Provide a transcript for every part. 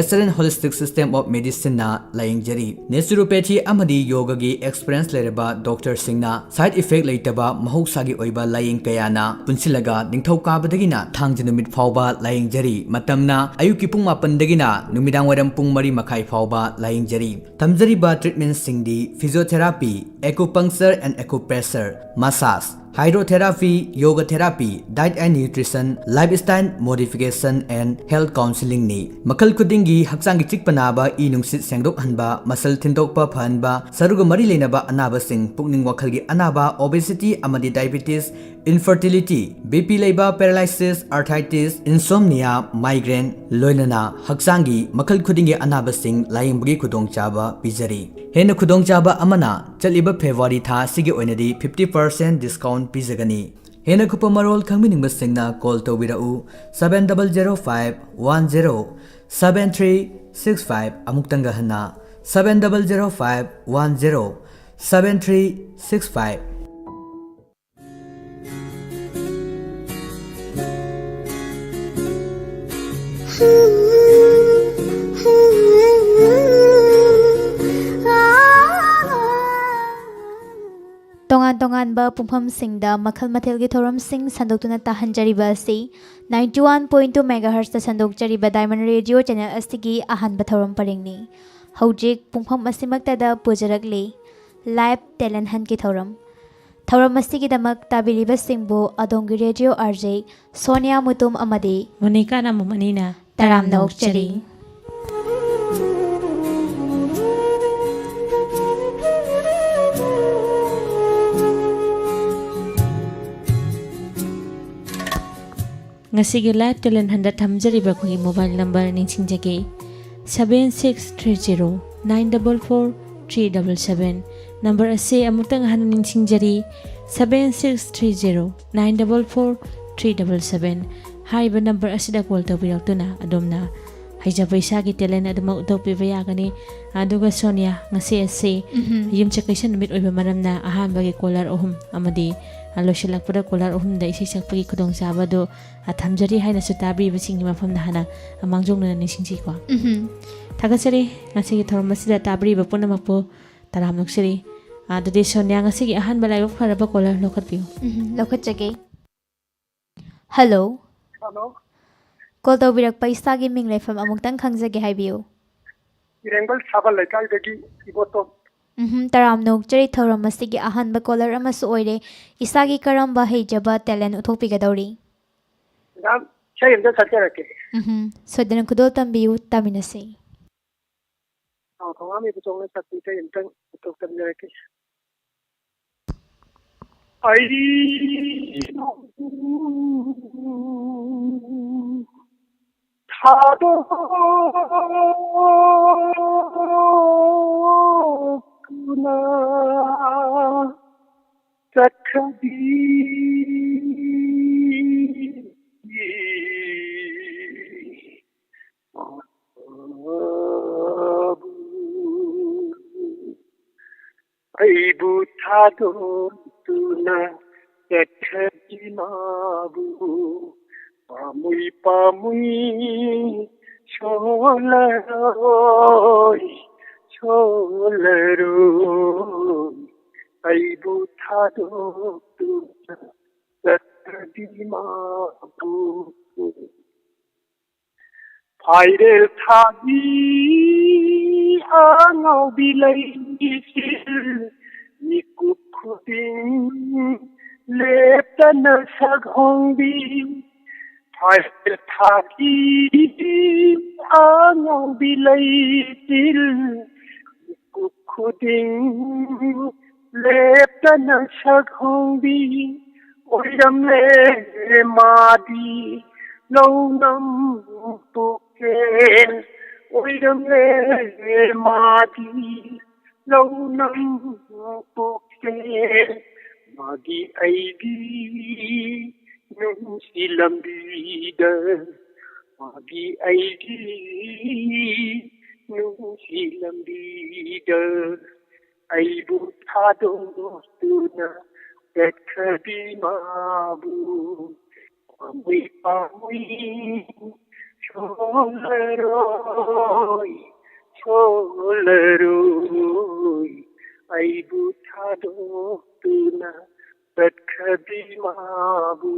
Western Holistic System of Medicine na layingjari naturopathy amadi yoga gi experience lereba doctor singna side effect leitaba mahosagi oiba laying kayana punsilaga ningthau kabadagina thangje numit phawba layingjari matamna ayuki pung 8 dagina numidang waram pung 3 makhai phawba layingjari tamjari ba treatment singdi physiotherapy acupuncture and acupressure massage hydrotherapy, yoga therapy, diet and nutrition, lifestyle modification and health counseling ni. Makal kudingi haksangi chikpanaba I nungsit sengdok hanba, masal tindokpa phanba, saruga mari lenaba anaba sing pukning wakhalgi anaba obesity amadi diabetes, infertility, BP leba paralysis, arthritis, insomnia, migraine, loinana haksangi makal kudingi anaba sing layingbugi kudong chaba pijari. Hena kudong chaba amana chaliba February tha sige oinadi 50% discount pizagani. Hena kupa marol khangmining basingna call to wirau 7005107365 amuktanga hana 7005107365. Tongan ba pumpham singda makhal mathel gi thoram sing sandokuna tahanjariba asi 91.2 MHz ta sandokjariba Diamond Radio channel astigi ahan ba thoram paringni hojik pumpham asimakta da pujarakli live talent han ki thoram astigi damak tabiriba singbo adongi radio RJ Sonia Mutum amadi Monica na mumanina taram na okchari Ngasigi live talent handa thamjariba khoi mobile number ningsingjage 7630944377 number ase amutang han ningsingjari 7630944377 haiba number asida call tawbiraktuna adomna haija paisa gi talent aduma utoppiba yagani aduga Sonia ngasi ase yim chakaisan numit oiba maramna ahan bagi caller ohum amadi Alosilakpada kolar uhumda isi sakpagi kudong sabado at hamjari hai na sutabi basing mafam na hana amangjong na nisingsi ko. Tagasari ngasigi thormasida tabri bapuna mapo taramnok siri. Dadi Sonia ngasigi ahan balay para ba kolar lokat piyo. Lokat jage. Hello. Hello. Call to birak paisa gi minglay from amugtang khangjage hai biyo. Irengal sabal laikai dagi iboto. Taramnok chari thoram asigi ahan ba caller amasu oire isagi karamba heijaba talent uthokpigadori. Nam chay inda satya So then kudol tambiu taminase. Thongami butong na sakti chay inda utok tamya rake. Ai thado kuna takhadi ai bu thado tuna takhadi mabu pamui cholaroi cholaroi ai bu thado tuna takhadi mabu Phairel thagi angau bilai sil nikuk khuding leptana saghongbi Phairel thagi angau bilai sil nikuk khuding leptana saghongbi oiramle madi Launam puken, oiramle madi. Launam puken, madi aidi. Nung silambida, madi aidi. Nung silambida, aibu thado tuna, dekhadi mabu. Pamui Cholaroi, cholaroi, aibu thadokna tatkhabi mabu.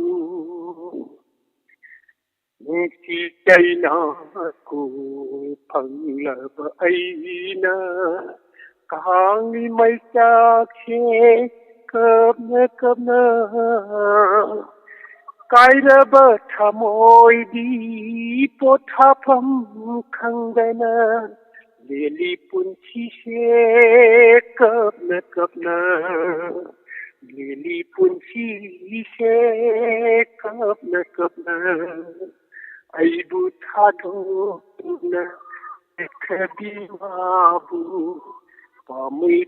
Nisi kaina ko panglaba aina, kahangi mai sakhe kabna. Kairaba thamoidi pothapam khangdana leli punchi se kapna leli punchi se kapna aibu thadona ekhabi mabu pamui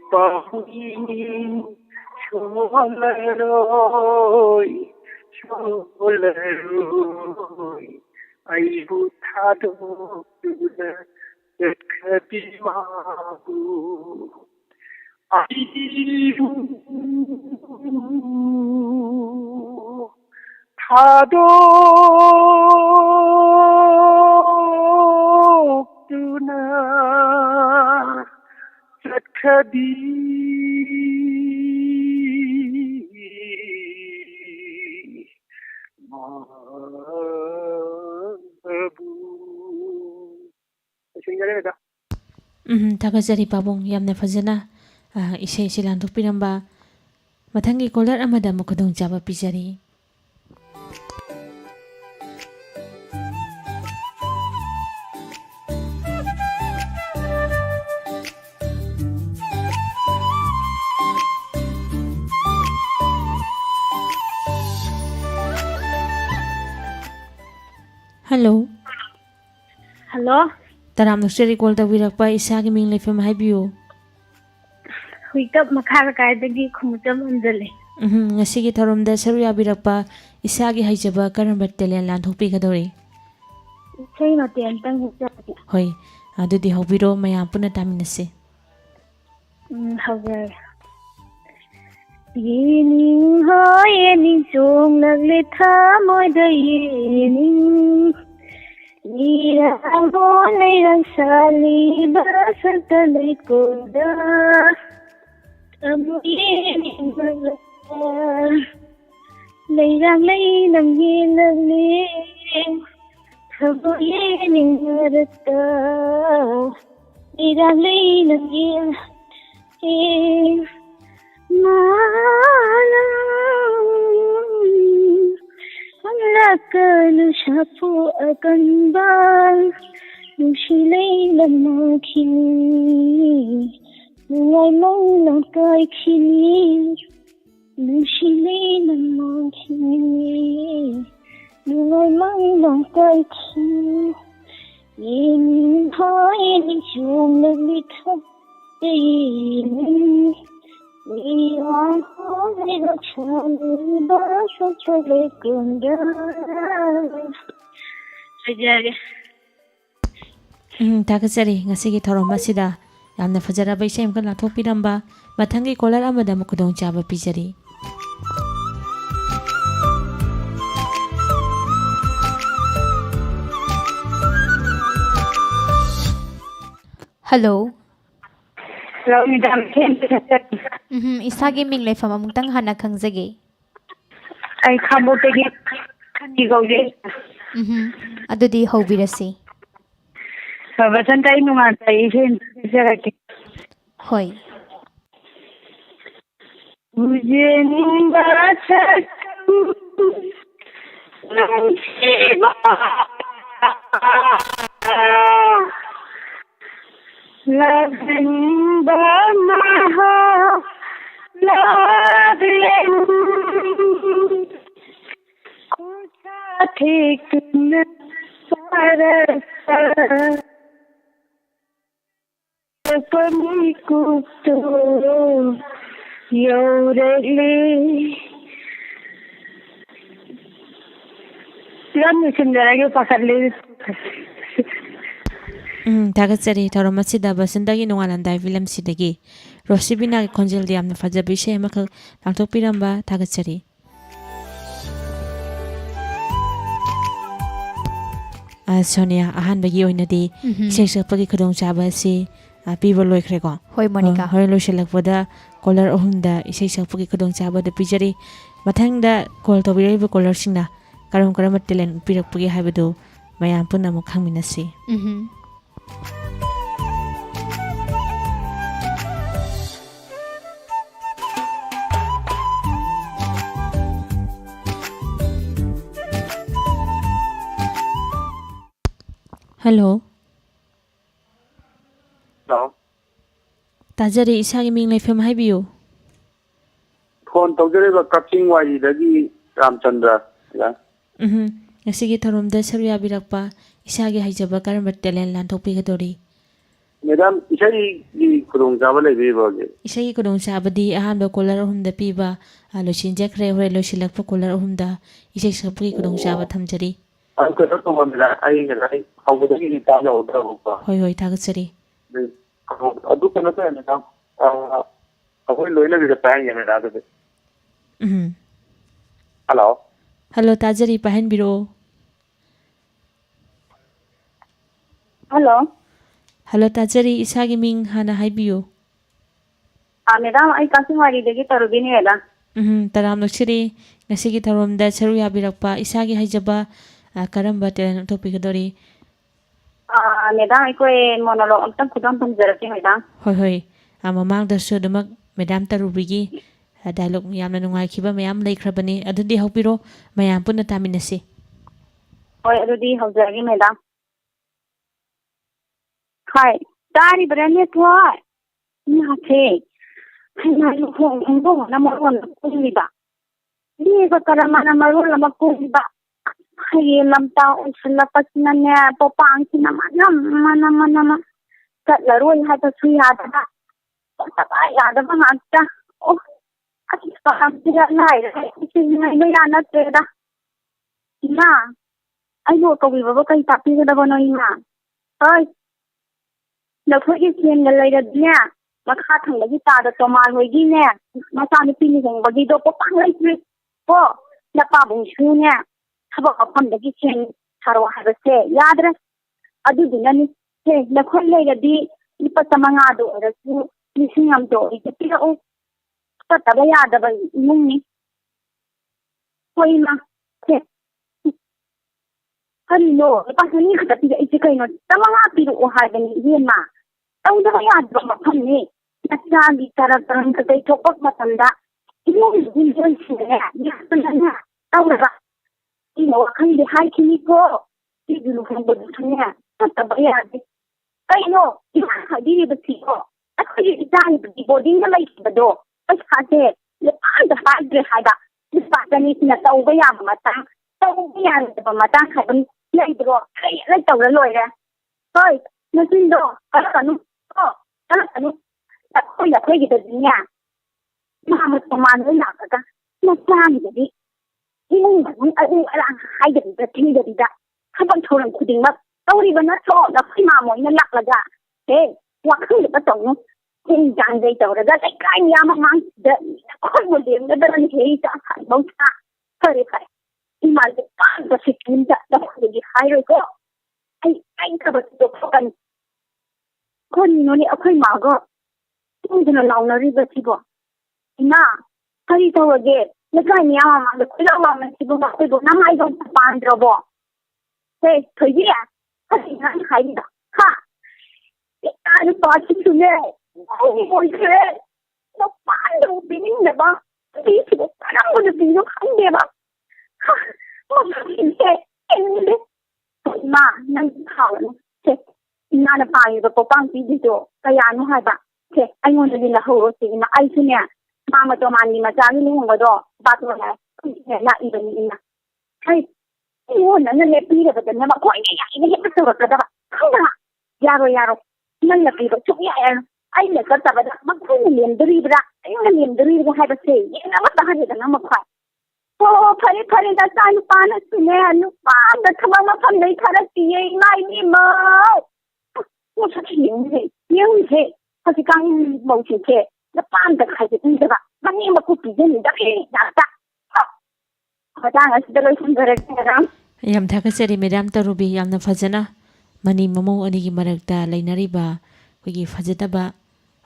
cholaroi cholaroi aibu thadona ekhabi mabu aibu thadona ekhabi Thakazari pabong yamna fazana isay silantok pinamba mathangi kolar amada mukudong jaba pijari. Hello. Hello. Taram nukseri call tawirakpa isagi ming leifam haibiyo. Huitap makara kaidagi khumutam anjale. Ngasigi tharomda saru yabirakpa isagi haijaba karamba talent lanthokpi kadori. Sei na ten tang hujati. Hoi, adudi hobiro mayam puna taminase. Hagar. Yening ho yening chong lagle tha moi da yening. Nirang ho nirang sali basanta lai koda. Amu yening magla. Nirang lagle. Amu yening marata. Nirang lagle. Kalu sapu akan bang nusilay lamang kini nungay mang kay kini nusilay lamang kini nungay mang kay kini yening ho yening siyong naglitap yening Nirang ho nirang sali basanta lai koda. Sajari. Thakazari ngasigi tharom asida yamna fazaraba isay amka lathok piramba mathangi kolar amada mukudong jaba pijari. Hello. Hello, Madam. Isagi ming leifam amungtang hana khangjage. Ay khamotegi khani gaude. Adudi hobirasi. Basanta inungata isen jarati. Hoi. Mujhe nimbacha namseba Lavimba maha lavlen kucha thekna sarasa pamikuto yaurele Yan sindara pasarle Thakazari tharom asida basandagi nongalandai film sidagi Rosibina konjel diamna fajabi isay amka lanthok piramba Thakazari. Sonia ahanbagi oinadi isai sakpagi khudong chaba si piba loikre ko Hoi Monica. hore loisilakpada caller ahumda isai sakpagi khudong chaba da pijari mathangda call tobiraiba caller singna karam karam talent pirakpagi haibadu mayam punna mu khangminasi. Hello. Hello. Tajari isagi ming laifam haibiyo. Phone tawjariba Kaching waidagi Ramchandra. Ngasigi tharomda saruya birakpa isagi haijaba karamba talent lanthokpigadori. Madam, isai gi khudong chaba lebiboge. Isagi kudong sabadi ahanba caller ahumda piba loisinjakre hore loisilakpa caller ahumda isai sakpagi kudong saba thamjari. Ang kano to mamila ay ngalay hawdagi ni tama order ko. Hoi thagatsari. Adu kano to madam. Akoi loina bi pa yan na dade. Hello. Hello Tajari pahen biro. Hello. Hello Tajari isagi ming hana haibiyo. Madam, ay Kaching waidagi tarubini ela. Taram loksiri ngasigi tharomda saruya birakpa isagi haijaba karamba talent lanthokpigadori. Madam, ay monologue amtang khudong tamjarati madam. Hoi mamangdasu dumak madam tarubigi dialogue yamna nungai khiba mayam leikrabani adudi haupiro mayam punna taminasi. Hoi adudi haujagi madam. Hi, tari brane thwa. Nya the. Na lu khong ngo na mo on kuliba. Ni ba karamana marul na makuliba. Hay lamta uslapas na ne popang sinamana mana kat laroi hata sui hata ba. Ta ya da ba ngata. Oh. Ati paham tidak lai. Isi ngai no ya na treda. Ina. Ayo ko biba kai tapi da ba no ina. Hoy. Na khoi kien na lai da nya. Makha thang da gi ta da to mal hoi gi ne. Ma sa ni pini jong ba gi do popang lai tri. Ko na pa bung shu ne. Haba apam da gi kien harwa ha se yadra. Adu dinani he na khoi lai da di ipa tamanga do ra su ni singam do ri ti ra o. Taba yadaba imungni. Hoi ma. Hello, pasani khata pira isi kaino tamanga piru o haibani yema. Tawdaba yadaba maphamni. Nasagi taran katai thokpak matanda. Imung dinjon sine. Yasana. Tawdaba. Ino wakhandi haikini ko. Idulu khanda dusunya. Taba yadi. Kaino, ima hadiri basi ko. Akoy itani badi boarding na life bado. Pagkase, lepang da hydre hada. Lepaganis na tauba yama matang. Tauba yama da matang habang laibro. Ay, tawla loira. Hoy, nasindo. Kalakanu. Oh, kalakanu. Akoy gita niya. Mahamot pamano nakaka. Nasami gadi. Inong bagong alang haydari da tinidari da. Habang turang kuding mat. Tawri ba na to? Nakoy mamoy na laklaga. Hey, wakang lipa tong. Kung dyan day daw raga, ay kaya niya mga ako mo din, nadalang hiya sa kalbang sa kare-kare. Imalde pa ang basikinda na kuligi hayro ko. Ay ka ba ito po kan? Kung nino ni ako'y mago, hindi na lang na riba sigo. Ina, kari daw agad, nagkaya niya mga kulawa man sigo makibo na may daw sa pandro bo. Hey, kaya niya, kasi nga hayda, ha? Ano pa si Sunay? Ay, boyse, no paano bining na ba? Dito, parang mo na binog hindi ba? Ha, hindi, hindi. Ma, nangkawan. Ina na payo ba po pang dito? Kaya ano ha ba? Ay mo na nila huro na ay siya. Mama to man ni masami nung ba do? Bato na, na iba ni ina. Ay, yun, nangyayapira ba na ba? Kung inayapira ka ba? Kaya, yaro. Nangyayapira, tsukya ay nagkataba na magkaliandari ba? Ay naliandari ba hai ba say? Yan na matahan nila na magkwa. Oo, pare na sa ano pa na sineno pa. Nagkamang mapanday karasiya ngay ni mo. Masakiyong he. Kasi kang mausin na paanda kasi hindi ba? Mani makupigan, daki, nata. Kata nga si Daloy Sandarak na ram. ꯌꯥꯝ ꯊꯥꯒꯠꯆꯔꯤ madam ꯇꯔꯨꯕꯤ, ꯌꯥꯝꯅ ꯐꯖꯅ money ꯃꯃꯧ ꯑꯅꯤꯒꯤ ꯃꯔꯛꯇ ꯂꯩꯅꯔꯤꯕ ꯑꯩꯈꯣꯏꯒꯤ ꯐꯖꯗꯕ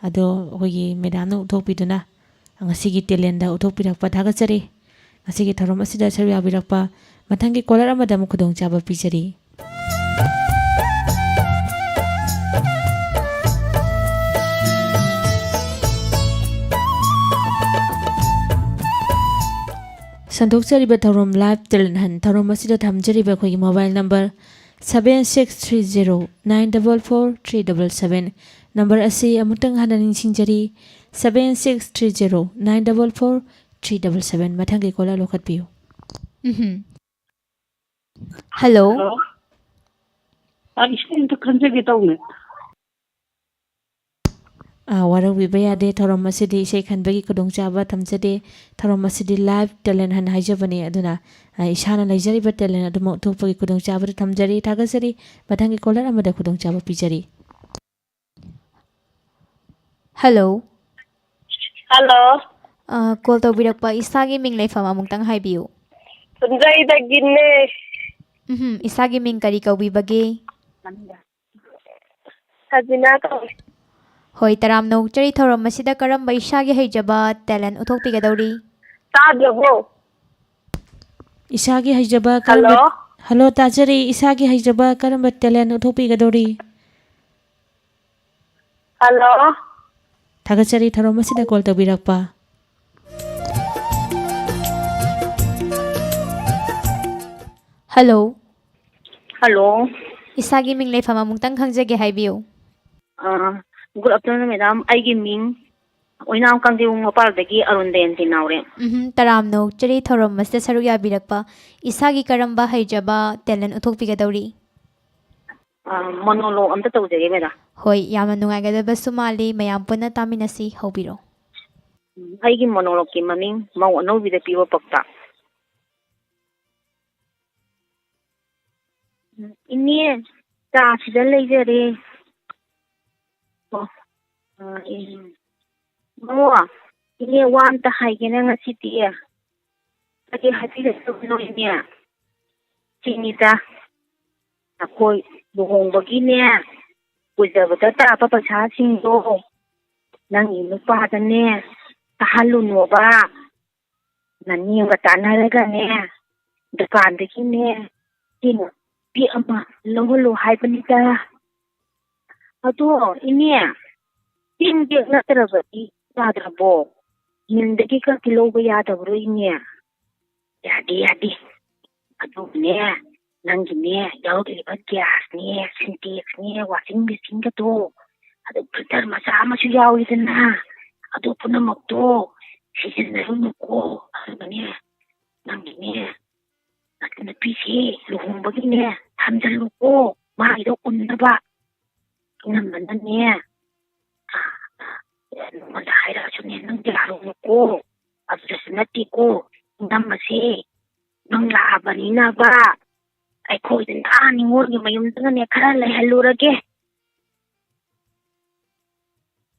ꯑꯗꯣ ꯑꯩꯈꯣꯏꯒꯤ ꯃꯦꯗꯥꯝꯅ ꯎꯠꯊꯣꯛꯄꯤꯗꯨꯅ ꯉꯁꯤꯒꯤ ꯇꯦꯂꯦꯟꯗ ꯎꯠꯊꯣꯛꯄꯤꯔꯛꯄ ꯊꯥꯒꯠꯆꯔꯤ. ꯉꯁꯤꯒꯤ ꯊꯧꯔꯝ ꯑꯁꯤꯗ ꯁꯔꯨꯛ ꯌꯥꯕꯤꯔꯛꯄ ꯃꯊꯪꯒꯤ ꯀꯣꯂꯔ ꯑꯃꯗ ꯑꯃꯨꯛ ꯈꯨꯗꯣꯡꯆꯥꯕ ꯄꯤꯖꯔꯤ. ꯁꯟꯗꯣꯛꯆꯔꯤꯕ ꯊꯧꯔꯝ ꯂꯥꯏꯚ ꯇꯦꯂꯦꯟ ꯍꯟ ꯊꯧꯔꯝ ꯑꯁꯤꯗ ꯊꯝꯖꯔꯤꯕ ꯑꯩꯈꯣꯏꯒꯤ ꯃꯣꯕꯥꯏꯜ ꯅꯝꯕꯔ 7630944377 ꯅꯝꯕꯔ ꯑꯁꯤ ꯑꯃꯨꯛꯇꯪ ꯍꯟꯅ ꯅꯤꯡꯁꯤꯡꯖꯔꯤ 7630944377 ꯃꯊꯪꯒꯤ colour ꯂꯧꯈꯠꯄꯤꯌꯨ. Hello. Hello. Isang kanjagi tawne. ꯋꯥꯔꯧꯕꯤꯕ ꯌꯥꯗꯦ. ꯊꯧꯔꯝ ꯑꯁꯤꯗꯤ ꯏꯁꯩ ꯈꯟꯕꯒꯤ ꯈꯨꯗꯣꯡꯆꯥꯕ ꯊꯝꯖꯗꯦ. ꯊꯧꯔꯝ ꯑꯁꯤꯗꯤ ꯂꯥꯏꯚ ꯇꯦꯂꯦꯟ ꯍꯥꯏꯅ ꯍꯥꯏꯖꯕꯅꯤ. ꯑꯗꯨꯅ ꯏꯁꯥꯅ ꯂꯩꯖꯔꯤꯕ ꯇꯦꯂꯦꯟ ꯑꯗꯨꯃꯛ ꯎꯠꯊꯣꯛꯄꯒꯤ ꯈꯨꯗꯣꯡꯆꯥꯕꯗ ꯊꯝꯖꯔꯤ. ꯊꯥꯒꯠꯆꯔꯤ. ꯃꯊꯪꯒꯤ ꯀꯣꯂꯔ ꯑꯃꯗ ꯈꯨꯗꯣꯡꯆꯥꯕ ꯄꯤꯖꯔꯤ. Hello. Hello. Call tawbirakpa isagi ming leifam amungtang haibiu. Punjaidaginne. Isagi ming kari kaubibage. Hazina ko. Hoi taram nokchari thoram masida karamba isagi haijaba talent uthokpigadawri. Tadabo. Isagi haijaba Hello. Hello tajari. Isagi haijaba karamba talent uthokpigadawri. Hello. Thagachari thauram asida call tawbirakpa. Hello. Hello. Isagi ming leifam amungtang khangjage haibiu. Good afternoon, madam. Aigi ming. Oinam kangdiung mapaldagi Arundayan tinaure. Taram nokchari thoram masida saruk yabirakpa isagi karamba haijaba talent uthokpigadawri. Monologue amta tawjage madam. Hoi yamna nungaigadaba sumali mayam punna taminasi haubiro. Aigi monologue ki maming mau anobida piwa pakta. Ini ta sida leijare. Ini wan ta haigena ngasiti ya. Ati hati da no ini ya. Cinita. Akoi buhong bagine. Kujabata ta apa pasha singdo. Nang inu pa ne. Tahalun mo ba. Nani yung katanaraga ne. Dukan deki ne. Sino. Pi ama. Lolo hai panita. Ato ini ya. Hindi na tarabati. Yadrabo. Hindi ka kilo ba yadabro ini ya. Yadi. Ato ne. Nanggine. Yaw kilipat gas ne. Sintex ne. Washing machine ka to. Ato filter masama siya yaw ito na. Ato po na magto. Sisinarun ko. Ano ba niya? Nanggine. At napisi. Luhong bagay niya. Hamdalo ko. Mahidaw ko na ba? Naman na niya. Malahira siya niya ng dilaro ko. At sasanati ko. Namasi. Nang laban na ba? Ay ko din aning mo yung mayumtangan niya karalay halurage.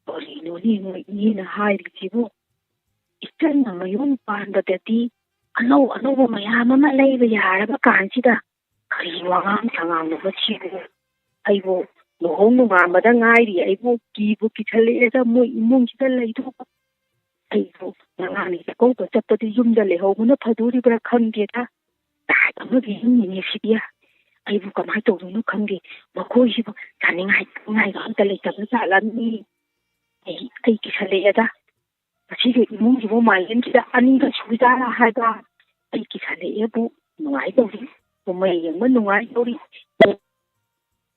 Orino ni mo inahayag sibo. Ikan na mayun pandadati. Ano ba mayama malay bayara ba kansida? Kariwang sangang na ba sibo? Ay bo. Noong numamada ngairi ay po kibo kitali mo imong kita layto. Ay po nangani ko to chapati yumdale ho mo na paduri bra khangge ta. Ta mo gi ni sidia. Ay po kamay to no khangge. Makoy sibo kaning ngai ga antale ta sa lan ni. Ay kitali ada. Sige imong sibo mayin sida ani ga suida na haga. Ay kitali po nungai to ri. Pumay yang manungai to ri.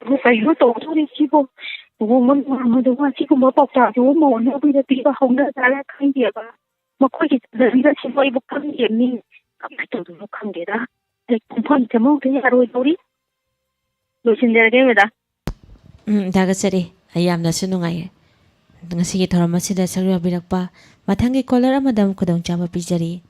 Kayo to rin sibo. Woman mamaduwa sibo mapakta. Mo ano bida tiba honda dala kaya ba. Makoy kita sibo ibo kangge ni. Kapay to no kangge da. Ay kumpan mo kaya ro tori. Losinderage meda. Thagachari. Yamnasu nungai. Ngasigi thoram asida saruk yabirakpa mathanggi caller amada khudongchaba pijari.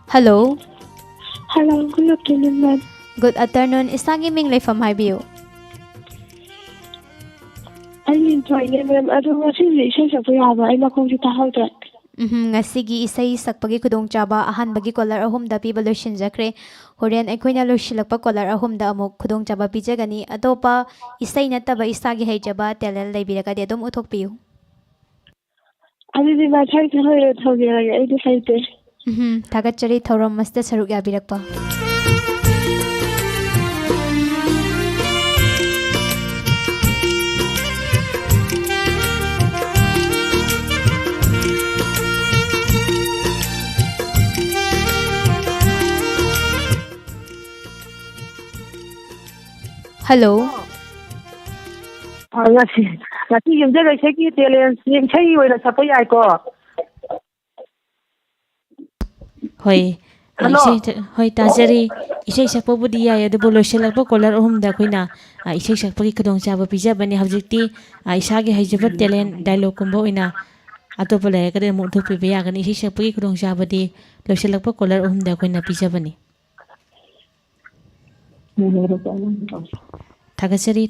Hello. Hello, good afternoon, ma'am. Good afternoon. Isagi ming leifam haibiu. I'm enjoying it, ma'am. I don't want to say something about I'm not going to tell her. Ngasigi isay sakpagi khudongchaba ahanbagi caller ahumda piba loisinjakre. Horen aikoina loisilakpa caller ahumda amuk khudongchaba pijagani. Atopa isay nataba isagi haijaba talent leibiraka de adum uthokpiu. I didn't even try to tell you. I decided. Thagachari thoram masta saruk yabirakpa. Hello. Ngasi yumjaga iseki talent yengchai oina sapa yai ko. Hoi. Hello. Hoi tajari isai sakpa budi ya ya debo loiselakpa caller ahum da koina isai sakpa ki khudong chaba pijabani hawjikti isagi haijaba talent dialogue kumba oina atopa le ka de mu thu pi ya gani isai sakpa ki khudong chaba di loiselakpa caller ahum da koina pijabani. Thagachari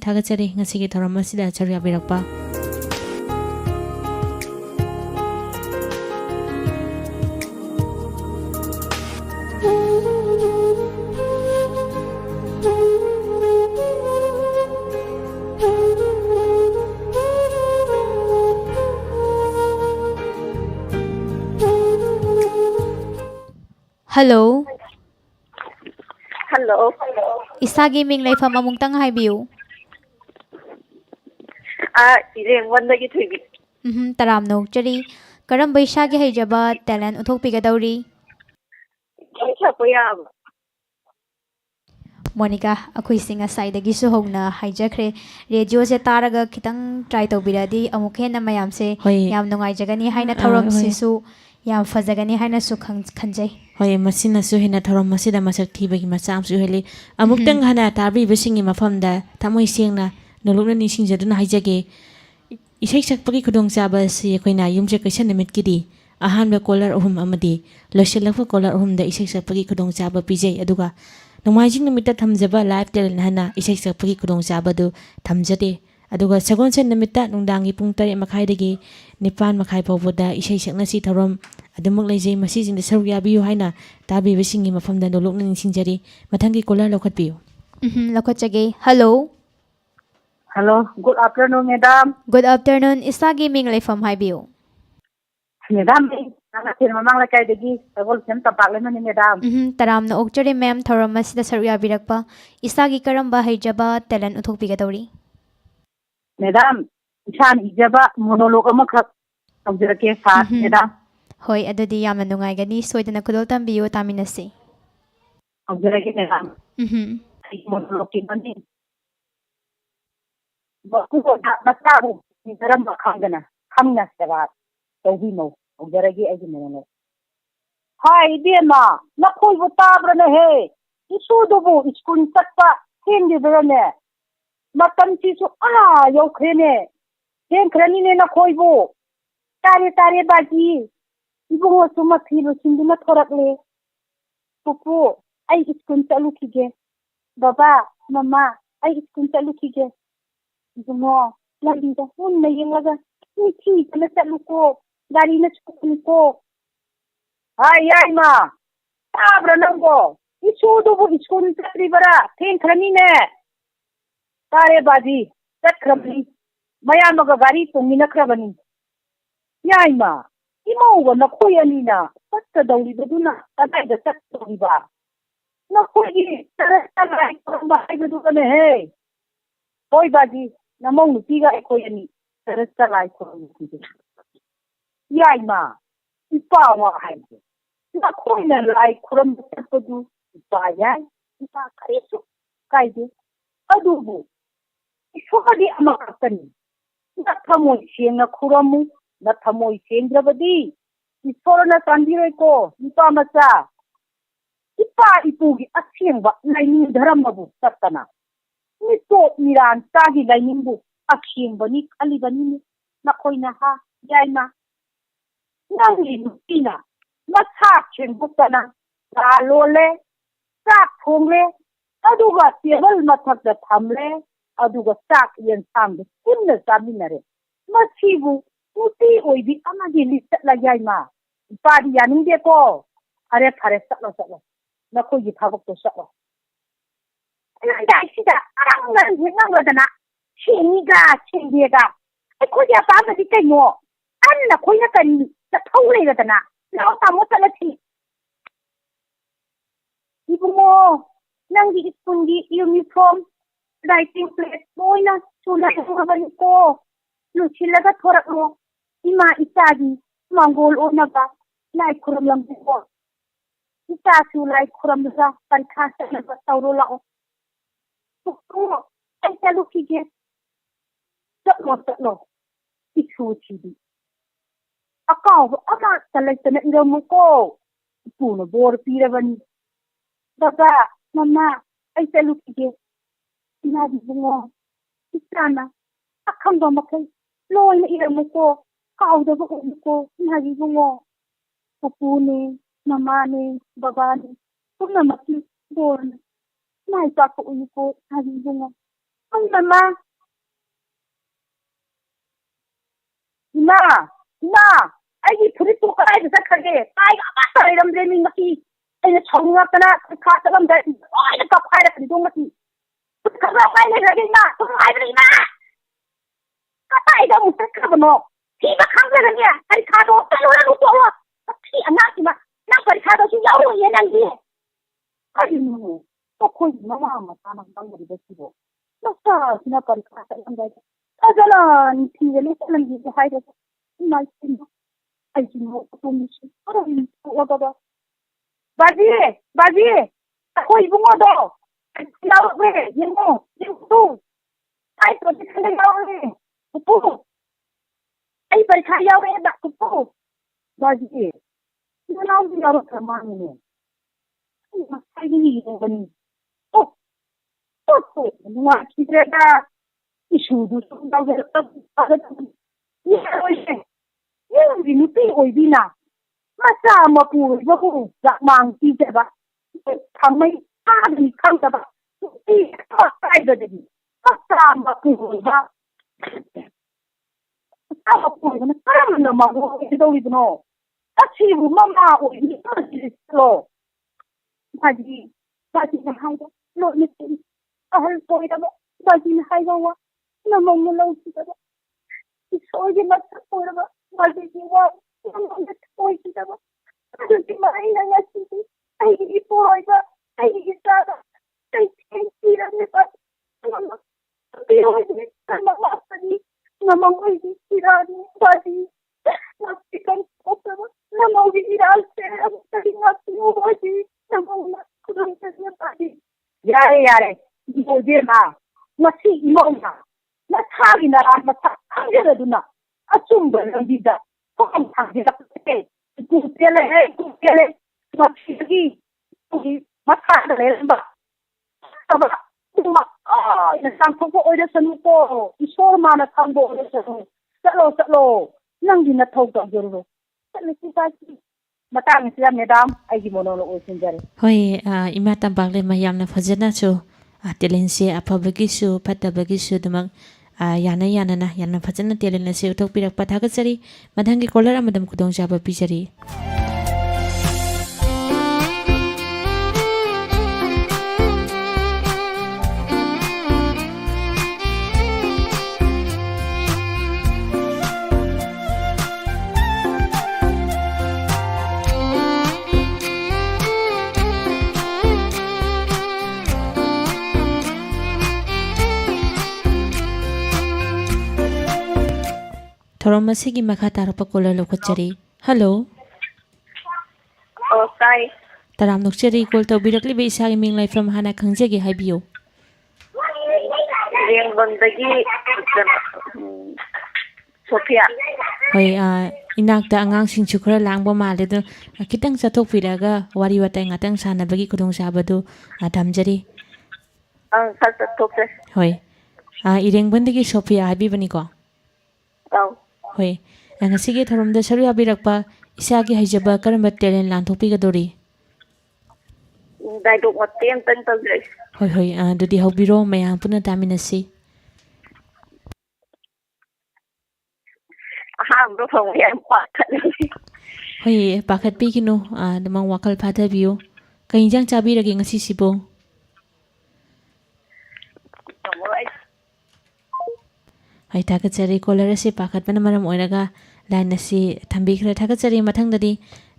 ngasigi thoram asida charu yabirakpa. Hello. Hello. Isagi ming leifam amungtang haibiu. Ireng wandagi thuibi. Taram nokchari. Karam baisagi haijaba talent uthokpigadawri. Sapa yaba. Monica akhui singa saidagi su hogna haijakre radio se taraga khitang try tobiradi amuk hena mayam se Hoi. yam nungai jagani haina thoram sisu yam fajagani haina su khanjai. Hoi masina su hina thoram masida masak thibagi macham su heli amuktang hana tabi bisingi mafamda thamoi sengna nolokna nisingjaduna haijage isai sakpagi khudong chaba si koina yumje kaisa nimit kidi ahanba caller ahum amadi loiselakpa caller ahum da isai sakpagi khudong chaba pijai aduga nongmaijing nimita thamjaba live talent hana isai sakpagi khudong chaba du thamjade aduga sagon sen nimita nungdangi pung 3 makhai dagi 9 makhai pawboda isai sakna si thoram adumuk leijai masijing da saru yabiyu haina tabi bisingi mafamda nolokna nisingjari mathangi caller lokhatpiyu. Lokhachage. Hello. Hello, good afternoon, madam. Good afternoon. Isagi ming leifam haibiu. Madam, nang atin mamang lakay dagi tagol sem tapak le mani madam. Taram na okchari ma'am thoram masida saru yabirakpa. Isagi karamba haijaba talent uthokpigadawri. Madam, isan ijaba monologue amakak tawjirake sa madam. Hoi adudi yamna nungaigani soidana khudol tambiyu taminasi. Tawjirake madam. Ay monologue ki mani. Baku ko masabu daram khangana khamna saba tawbi no tawjirake ay monologue. Hai dema nakhoi bu tabra na he. Isudubu iskun sakpa hindi brane. Matam si su yo krene. Hen krani ne nakhoi bu. Tare baji. Ibungo suma thilo sinduna thorakle. Pupu ay iskun chalu kige. Baba mama ay iskun chalu kige. Ibungo lambi da hun na yengaga ni thi na chalu ko gari na chukun ko. Ay ma. Tabra nango. Isudubu iskun chakri bara. Hen krani ne. Tare baji. Chakrabni. Maya maga gari tungina krabani. Yai ma. Imauga nakhoi anina chatkadawribaduna kadayda chatkadawriba nakhoigi tarastalai khuramba haibadugane he hoi baji namong nupiga akhoi ani tarastalai khuramba yai ma ipawa haibe nakhoina lai khuramba chapadu ipa yai ipa karesu kaide adubu iswadi amakakani nakhamoi sengna khuramu na thamoi sendrabadi isorna tandire ko ipa macha ipa ipugi asyengba laini dharambu satana ni to miran tagi lainingbu akyengbani alibani na khoina ha yaina nangi nupina macha chengbukana la lole ꯆꯥꯛ ꯊꯣꯡꯂꯦ ꯑꯗꯨꯒ table ꯃꯊꯛꯇ ꯊꯝꯂꯦ ꯑꯗꯨꯒ ꯆꯥꯛ ꯌꯦꯟꯁꯥꯡꯗꯨ ꯄꯨꯟꯅ ꯆꯥꯃꯤꯟꯅꯔꯦ ꯃꯁꯤꯕꯨ ꯅꯨꯄꯤ ꯑꯣꯏꯕꯤ ꯑꯃꯒꯤ ꯂꯤꯆꯠꯂ ꯌꯥꯏꯃ ꯏꯄꯥꯗꯤ ꯌꯥꯅꯤꯡꯗꯦꯀꯣ ꯐꯔꯦ ꯐꯔꯦ ꯆꯠꯂꯣ ꯅꯈꯣꯏꯒꯤ ꯊꯕꯛꯇꯣ ꯆꯠꯂꯣ ꯁꯤꯗ ꯑꯔꯥꯡ ꯍꯦꯛꯅꯕꯗꯅ ꯁꯦꯡꯉꯤꯒ ꯁꯦꯡꯗꯦꯒ ꯑꯩꯈꯣꯏꯒꯤ ꯑꯄꯥꯝꯕꯗꯤ ꯀꯩꯅꯣ ꯅꯈꯣꯏꯅ ꯀꯔꯤ ꯆꯠꯊꯧ ꯂꯩꯔꯗꯅ ꯂꯥꯛꯑꯣ ꯇꯥꯃꯣ ꯆꯠꯂꯁꯤ 이봉모 ꯅꯪꯒꯤ 스쿨ꯒꯤ 유니폼 라이팅 플랫 ꯂꯣꯏꯅ ꯁꯨꯅ ꯍꯣꯡꯉꯕꯅꯤꯀꯣ ꯂꯣꯏꯁꯤꯜꯂꯒ ꯊꯣꯔꯛꯂꯣ 이마 이짜기 망골 오나가 লাই খুরমলම්বো 이짜수 লাই খুরম자 পরীক্ষা চলবা তৌরো লাও এই চালু কিগে চলো ইছুচিদি akaw ama talagtana iramuko puno bor pirabani daga mama ay salukige sinabi bungo isana akamba makai loy na iramuko kaudaba ko sinabi bungo pupune mama ne baba ne kumna maki bor nai pa ko uko sinabi bungo ang mama ima ꯑꯩꯒꯤ ꯐꯨꯔꯤꯠꯇꯨ ꯀꯗꯥꯏꯗ ꯆꯠꯈ꯭ꯔꯒꯦ ꯀꯥꯏꯒ ꯑꯃꯠꯇ ꯂꯩꯔꯝꯗ꯭ꯔꯦ ꯃꯤ ꯉꯁꯤ ꯑꯩꯅ ꯁꯥꯎꯅꯤꯡꯉꯛꯇꯅ ꯄꯩꯈꯥ ꯆꯠꯂꯝꯗꯥꯏ ꯂꯣꯏꯅ ꯀꯞꯈꯥꯏꯔꯛꯀꯅꯤꯗꯣ ꯉꯁꯤ ꯈꯔ ꯀꯥꯏ ꯂꯩꯈ꯭ꯔꯒꯦ ꯏꯃꯥ ꯁꯨꯝ ꯍꯥꯏꯕꯅꯤ ꯏꯃꯥ ꯀꯗꯥꯏꯗ ꯑꯃꯨꯛ ꯆꯠꯈ꯭ꯔꯕꯅꯣ ꯊꯤꯕ ꯈꯪꯗ꯭ꯔꯒꯅꯦ ꯄꯔꯤꯈꯥꯗꯣ ꯆꯠꯂꯨꯔꯅꯨ ꯇꯣꯛꯑꯣ ꯁꯤ ꯑꯉꯥꯡꯁꯤꯃ ꯅꯪ ꯄꯔꯤꯈꯥꯗꯁꯨ ꯌꯥꯎꯔꯣꯏꯌꯦ ꯅꯪꯗꯤ ꯀꯔꯤꯅꯣ ꯑꯩꯈꯣꯏꯒꯤ ꯃꯃꯥ ꯃꯆꯥꯅ ꯈꯪꯗ꯭ꯔꯤꯕꯁꯤꯕꯣ ꯃꯆꯥꯁꯤꯅ ꯄꯔꯤꯈꯥ ꯆꯠꯂꯝꯗꯥꯏꯗ ꯐꯖꯅ ꯊꯤꯔꯅꯤ ꯆꯠꯂꯝꯒꯦ ꯍꯥꯏꯔꯒ ꯏꯃꯥ ꯏꯆꯦ ꯑꯩꯒꯤ ꯃꯣꯠꯇꯣꯝꯁꯤ ꯀꯔꯝ ꯊꯣꯛꯑꯒꯕ ꯕꯥꯖꯤ ꯑꯩꯈꯣꯏ ꯏꯕꯨꯡꯉꯣꯗꯣ ꯌꯥꯎꯔꯛꯂꯦ ꯌꯦꯡꯉꯣ ꯑꯩ ꯄ꯭ꯔꯣꯖꯦꯛꯁꯟꯗ ꯌꯥꯎꯔꯦ ꯄꯨꯄꯨ ꯑꯩ ꯄꯔꯤꯈꯥ ꯌꯥꯎꯔꯛꯑꯦꯕ ꯄꯨꯄꯨ ꯕꯥꯖꯤ ꯅꯅꯥꯎꯗꯤ ꯌꯥꯎꯔꯛꯈ꯭ꯔ ꯃꯥꯜꯂꯤꯅꯦ ꯑꯩ ꯉꯁꯥꯏꯗꯒꯤ ꯌꯦꯡꯕꯅꯤ ꯅꯨꯡꯉꯥꯏꯈꯤꯗ꯭ꯔꯦꯗ ꯏꯁꯨꯗꯨꯁꯨ ꯌꯥꯎꯖꯔꯛꯇꯕ ꯌꯥꯔꯣꯏꯁꯦ ꯌꯦꯡꯗꯤ ꯅꯨꯄꯤ ꯑꯣꯏꯕꯤꯅ ꯃꯆꯥ ꯃꯄꯨ ꯑꯣꯏꯕꯕꯨ ꯆꯥꯛꯃꯥꯡ ꯄꯤꯖꯕ ꯊꯥꯡꯃꯩ ꯊꯥꯗꯅꯤ ꯈꯪꯗꯕ ꯅꯨꯄꯤ ꯀꯥꯏꯕꯗꯒꯤ ꯃꯆꯥ ꯃꯄꯨ ꯑꯣꯏꯕ ꯃꯆꯥ ꯃꯄꯨ ꯑꯣꯏꯕꯅ ꯀꯔꯝꯅ ꯃꯧ ꯑꯣꯏꯒꯗꯧꯔꯤꯕꯅꯣ ꯑꯁꯤꯕꯨ ꯃꯃꯥ ꯑꯣꯏꯕꯤ ꯆꯠꯂꯣ ꯕꯥꯖꯤꯅ ꯍꯥꯏꯕ ꯂꯣꯠꯅ ꯆꯦꯟ ꯑꯍꯜ ꯑꯣꯏꯔꯕ ꯕꯥꯖꯤꯅ ꯍꯥꯏꯕ ꯋꯥ ꯅꯃꯧꯅ ꯂꯧꯈꯤꯗꯕ ꯏꯁꯣꯔꯒꯤ ꯃꯁꯛ ꯑꯣꯏꯔꯕ ꯕꯥꯖꯤꯒꯤ ꯋꯥ ꯅꯉꯣꯟꯗ ꯑꯣꯏꯈꯤꯗꯕ ꯑꯗꯨꯒꯤ ꯑꯩꯅ ꯉꯁꯤꯗꯤ ꯑꯩꯒꯤ ꯏꯄꯨꯔꯣꯏꯕ ꯑꯩꯒꯤ ꯏꯆꯥꯗ ꯆꯩꯊꯦꯡ ꯄꯤꯔꯝꯃꯤꯕ ꯉꯝꯃꯛꯄꯅꯤ ꯉꯝꯃꯛꯑꯣꯏꯒꯤ ꯏꯔꯥꯜꯅꯤ ꯕꯥꯖꯤ ꯉꯥꯛꯄꯤꯀꯟ ꯊꯣꯛꯇꯕ ꯅꯃꯧꯒꯤ ꯏꯔꯥꯜꯁꯦ ꯑꯃꯨꯛꯇꯗꯤ ꯉꯥꯛꯄꯤꯌꯨ ꯕꯥꯖꯤ ꯅꯃꯧꯅ ꯈꯨꯗꯝꯆꯠꯅ ꯕꯥꯖꯤ ꯌꯥꯔꯦ ꯏꯕꯦꯝꯃ ꯉꯁꯤ ꯏꯃꯧꯅ ꯅꯁꯥꯒꯤ ꯅꯔꯥꯟ ꯃꯁꯛ ꯈꯪꯖꯔꯗꯨꯅ ꯑꯆꯨꯝꯕ ꯂꯝꯕꯤꯗ ꯈꯣꯡ ꯊꯥꯡꯖꯤꯜꯂꯛꯄꯁꯦ ꯏꯀꯨ ꯄꯦꯜꯂꯦ ꯉꯁꯤꯗꯒꯤ ꯃꯁꯥꯗ ꯂꯩꯔꯝꯕ ꯑꯗꯨꯃꯛ ꯂꯣꯏꯅ ꯆꯥꯝꯊꯣꯛꯄ ꯑꯣꯏꯔꯁꯅꯨꯀꯣ ꯏꯁꯣꯔ ꯃꯥꯅ ꯈꯪꯕ ꯑꯣꯏꯔꯁꯅꯨ ꯆꯠꯂꯣ ꯅꯪꯒꯤ ꯅꯊꯧ ꯇꯧꯖꯔꯨꯔꯣ ꯆꯠꯂꯁꯤ ꯕꯥꯖꯤ ꯃꯇꯥꯡꯁꯤꯗ ꯃꯦꯗꯥꯝ ꯑꯩꯒꯤ ꯃꯣꯅꯣꯂꯣꯒ ꯑꯣꯏꯁꯤꯟꯖꯔꯦ ꯍꯣꯏ ꯏꯃꯥ ꯇꯝꯄꯥꯛꯂꯩꯃ ꯌꯥꯝꯅ ꯐꯖꯅꯁꯨ ꯇꯦꯂꯦꯟꯁꯦ ꯑꯐꯕꯒꯤꯁꯨ ꯐꯠꯇꯕꯒꯤꯁꯨ ꯑꯗꯨꯃꯛ ꯌꯥꯅꯅ ꯌꯥꯝꯅ ꯐꯖꯅ ꯇꯦꯂꯦꯟ ꯑꯁꯤ ꯎꯠꯊꯣꯛꯄꯤꯔꯛꯄ ꯊꯥꯒꯠꯆꯔꯤ ꯃꯊꯪꯒꯤ ꯀꯣꯂꯔ ꯑꯃꯗ ꯈꯨꯗꯣꯡꯆꯥꯕ ꯄꯤꯖꯔꯤ ꯊꯧꯔꯝ ꯑꯁꯤꯒꯤ ꯃꯈꯥ ꯇꯥꯔꯛꯄ ꯀꯣꯂꯔ ꯂꯧꯈꯠꯆꯔꯤ ꯍꯜꯂꯣ ꯇꯥꯏ ꯇꯔꯥꯝ ꯅꯣꯛꯆꯔꯤ ꯀꯣꯜ ꯇꯧꯕꯤꯔꯛꯂꯤꯕ ꯏꯁꯥꯒꯤ ꯃꯤꯡ ꯂꯩꯐꯝ ꯍꯥꯟꯅ ꯈꯪꯖꯒꯦ ꯍꯥꯏꯕꯤꯌꯨ ꯌꯦꯡꯕꯝꯗꯒꯤ ꯁꯣꯐꯤꯌꯥ ꯍꯣꯏ ꯏꯅꯥꯛꯇ ꯑꯉꯥꯡꯁꯤꯡꯁꯨ ꯈꯔ ꯂꯥꯡꯕ ꯃꯥꯜꯂꯦ ꯑꯗꯣ ꯈꯤꯇꯪ ꯆꯠꯊꯣꯛꯄꯤꯔꯒ ꯋꯥꯔꯤ ꯋꯥꯇꯥꯏ ꯉꯥꯛꯇꯪ ꯁꯥꯟꯅꯕꯒꯤ ꯈꯨꯗꯣꯡꯆꯥꯕꯗꯨ ꯊꯝꯖꯔꯤ ꯈꯔ ꯆꯠꯊꯣꯛꯁꯦ ꯍꯣꯏ ꯏꯔꯦꯡꯕꯟꯗꯒꯤ ꯁꯣꯐꯤꯌꯥ ꯍꯥꯏꯕꯤꯕꯅꯤꯀꯣ ꯍꯣꯏ ꯉꯁꯤꯒꯤ ꯊꯧꯔꯝꯗ ꯁꯔꯨꯛ ꯌꯥꯕꯤꯔꯛꯄ ꯏꯁꯥꯒꯤ ꯍꯩꯖꯕ ꯀꯔꯝꯕ ꯇꯦꯂꯦꯟ ꯂꯥꯟꯊꯣꯛꯄꯤꯒꯗꯧꯔꯤ ꯗꯥꯏꯂꯣꯛ ꯃꯇꯦꯛ ꯑꯃꯇꯪ ꯇꯧꯖꯩ ꯍꯣꯏ ꯍꯣꯏ ꯑꯗꯨꯗꯤ ꯍꯧꯕꯤꯔꯣ ꯃꯌꯥꯝ ꯄꯨꯟꯅ ꯇꯥꯃꯤꯟꯅꯁꯤ ꯑꯍꯥꯟꯕ ꯐꯪꯕ ꯌꯥꯝ ꯄꯥꯈꯠꯂꯦ ꯍꯣꯏ ꯄꯥꯈꯠꯄꯤꯒꯅꯨ ꯑꯗꯨꯃꯛ ꯋꯥꯈꯜ ꯐꯥꯊꯕꯤꯌꯨ ꯀꯩ ꯏꯟꯖꯥꯡ ꯆꯥꯕꯤꯔꯒꯦ ꯉꯁꯤꯁꯤꯕꯨ ꯍꯣꯏ ꯊꯥꯒꯠꯆꯔꯤ ꯀꯣꯂꯔ ꯑꯁꯤ ꯄꯥꯈꯠꯄꯅ ꯃꯔꯝ ꯑꯣꯏꯔꯒ ꯂꯥꯏꯟ ꯑꯁꯤ ꯊꯝꯕꯤꯈ꯭ꯔꯦ ꯊꯥꯒꯠꯆꯔꯤ ꯃꯊꯪꯗꯗꯤ